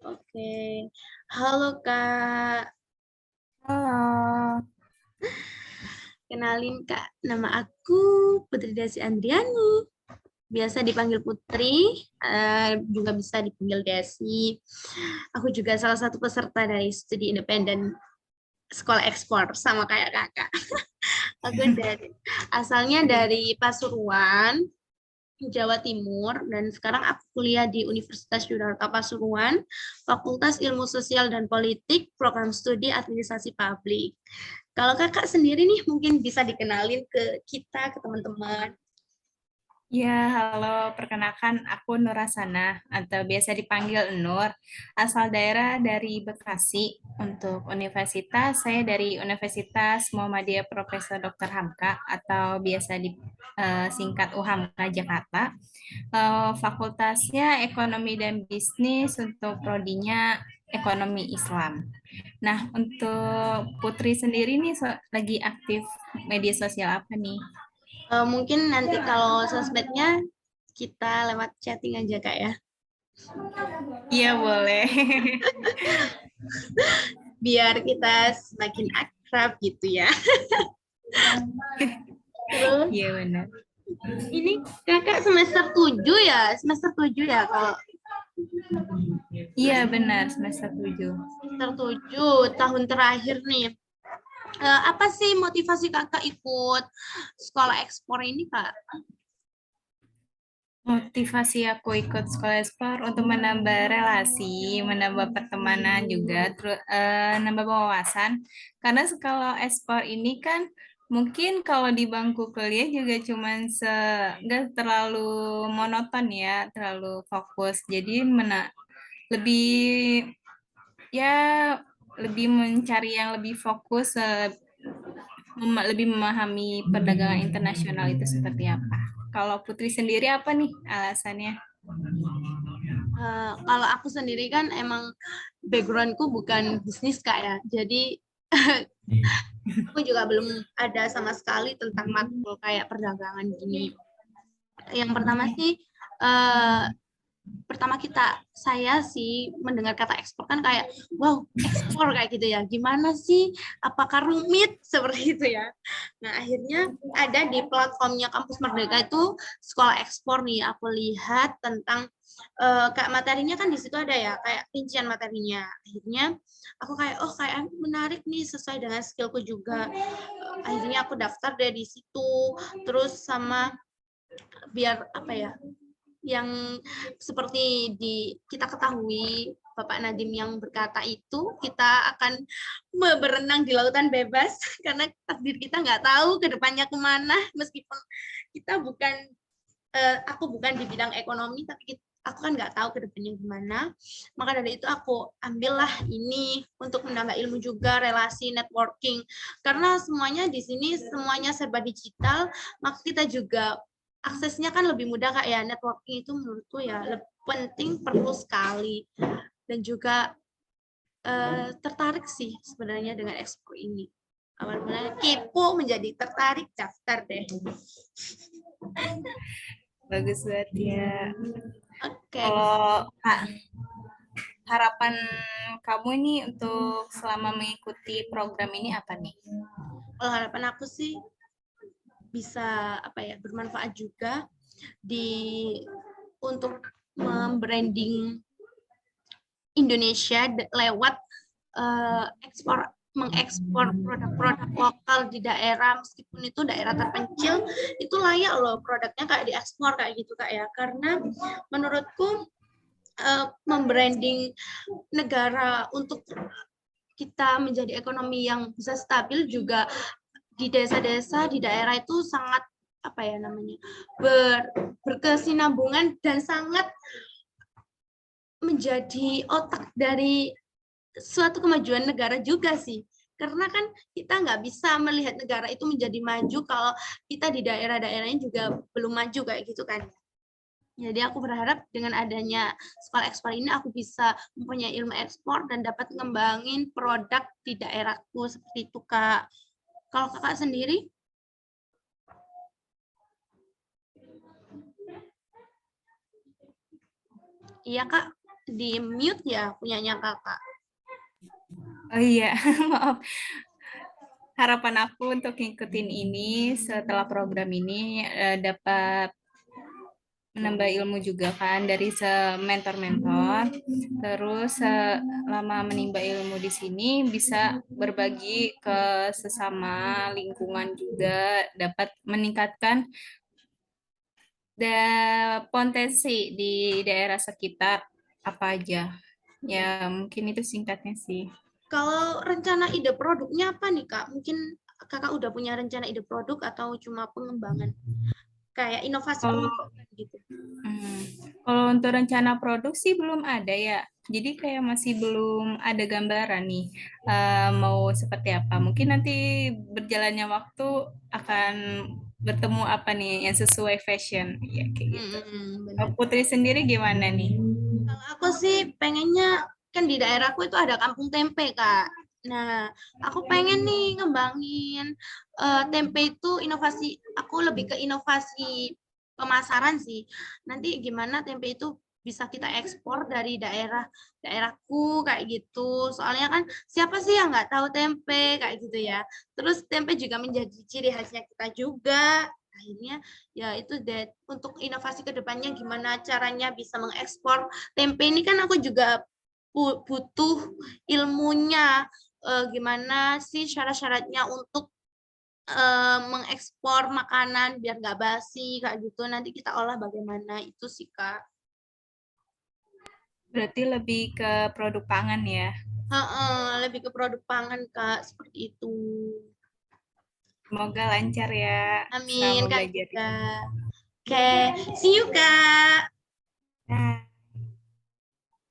Oke. Halo Kak, Halo, kenalin Kak, nama aku Putri Desi Andriani. Biasa dipanggil Putri, juga bisa dipanggil Desi. Aku juga salah satu peserta dari studi independen sekolah ekspor, sama kayak kakak. Aku asalnya dari Pasuruan, Jawa Timur, dan sekarang aku kuliah di Universitas Yudharta Pasuruan, Fakultas Ilmu Sosial dan Politik, Program Studi Administrasi Publik. Kalau kakak sendiri nih mungkin bisa dikenalin ke kita, ke teman-teman. ya halo, perkenalkan aku Nur Hasanah atau biasa dipanggil Nur, asal daerah dari Bekasi. Untuk universitas, saya dari Universitas Muhammadiyah Profesor Dr. Hamka atau biasa disingkat UHAMKA Jakarta. Fakultasnya Ekonomi dan Bisnis, untuk prodinya Ekonomi Islam. Nah, untuk Putri sendiri nih lagi aktif media sosial apa nih? Mungkin nanti kalau sosmednya kita lewat chatting aja kak ya, Iya boleh. biar kita semakin akrab gitu ya. Terus Iya benar. ini kakak semester 7 ya, semester 7 ya kalau Iya benar, semester 7. semester 7 tahun terakhir nih. Apa sih motivasi kakak ikut sekolah ekspor ini kak? Motivasi aku ikut sekolah ekspor untuk menambah relasi, menambah pertemanan juga, terus nambah wawasan. Karena kalau ekspor ini kan mungkin kalau di bangku kuliah juga cuman nggak terlalu monoton ya, terlalu fokus. Jadi lebih ya lebih mencari yang lebih fokus, lebih memahami perdagangan internasional itu seperti apa. Kalau Putri sendiri apa nih alasannya? Kalau aku sendiri kan emang backgroundku bukan bisnis kak ya, jadi aku juga belum ada sama sekali tentang matkul kayak perdagangan gini. Yang pertama sih, eh, pertama saya sih mendengar kata ekspor kan kayak, wow ekspor kayak gitu ya, gimana sih? Apakah rumit seperti itu ya? Nah akhirnya ada di platformnya Kampus Merdeka itu sekolah ekspor nih, aku lihat tentang kayak materinya kan di situ ada ya, kayak rincian materinya. Akhirnya aku kayak, oh kayak menarik nih, sesuai dengan skillku juga. Akhirnya aku daftar dari situ, terus sama biar apa ya, yang seperti kita ketahui Bapak Nadiem yang berkata itu, kita akan berenang di lautan bebas karena takdir kita nggak tahu ke depannya kemana, meskipun kita bukan, aku bukan di bidang ekonomi, tapi aku kan nggak tahu ke depannya gimana. Maka dari itu aku ambillah ini untuk menambah ilmu juga, relasi, networking. Karena semuanya di sini semuanya serba digital, maka kita juga aksesnya kan lebih mudah kak ya. Networking itu menurutku ya lebih penting, perlu sekali. Dan juga tertarik sih sebenarnya dengan ekspor ini. Awal mulanya kepo, menjadi tertarik, daftar deh. Bagus banget ya. Oke. Kalau harapan kamu nih untuk selama mengikuti program ini apa nih? Kalau harapan aku sih bisa apa ya, bermanfaat juga di untuk membranding Indonesia lewat ekspor, mengekspor produk-produk lokal di daerah, meskipun itu daerah terpencil, itu layak loh produknya kayak diekspor kayak gitu kak ya. Karena menurutku membranding negara untuk kita menjadi ekonomi yang bisa stabil juga di desa-desa, di daerah itu sangat apa ya namanya, berkesinambungan dan sangat menjadi otak dari suatu kemajuan negara juga sih. Karena kan kita nggak bisa melihat negara itu menjadi maju kalau kita di daerah-daerahnya juga belum maju kayak gitu kan. Jadi aku berharap dengan adanya sekolah ekspor ini aku bisa mempunyai ilmu ekspor dan dapat ngembangin produk di daerahku seperti itu Kak. Kalau Kakak sendiri? Iya Kak. di mute ya punyanya kakak. Oh iya, maaf. Harapan aku untuk ngikutin ini setelah program ini dapat menambah ilmu juga kan dari mentor-mentor. Terus selama menimba ilmu di sini bisa berbagi ke sesama lingkungan juga, dapat meningkatkan potensi di daerah sekitar apa aja. Ya, mungkin itu singkatnya sih. Kalau rencana ide produknya apa nih Kak? Mungkin kakak udah punya rencana ide produk atau cuma pengembangan? Kayak inovasi Kalau pengembangan gitu. kalau untuk rencana produk sih belum ada ya. Jadi kayak masih belum ada gambaran nih mau seperti apa. Mungkin nanti berjalannya waktu akan bertemu apa nih yang sesuai fashion ya kayak gitu. Benar. Putri sendiri gimana nih? Kalau aku sih pengennya kan di daerahku itu ada kampung tempe, Kak. Nah, aku pengen nih ngembangin tempe itu inovasi, aku lebih ke inovasi pemasaran sih. Nanti gimana tempe itu bisa kita ekspor dari daerahku kayak gitu. Soalnya kan siapa sih yang nggak tahu tempe kayak gitu ya. Terus tempe juga menjadi ciri khasnya kita juga. Akhirnya ya itu deh untuk inovasi kedepannya gimana caranya bisa mengekspor tempe ini kan aku juga butuh ilmunya gimana sih syarat-syaratnya untuk mengekspor makanan biar nggak basi kayak gitu nanti kita olah bagaimana itu sih Kak. Berarti lebih ke produk pangan ya. Lebih ke produk pangan Kak seperti itu. Semoga lancar ya Amin selama Kak belajar. juga. Oke, see you Kak.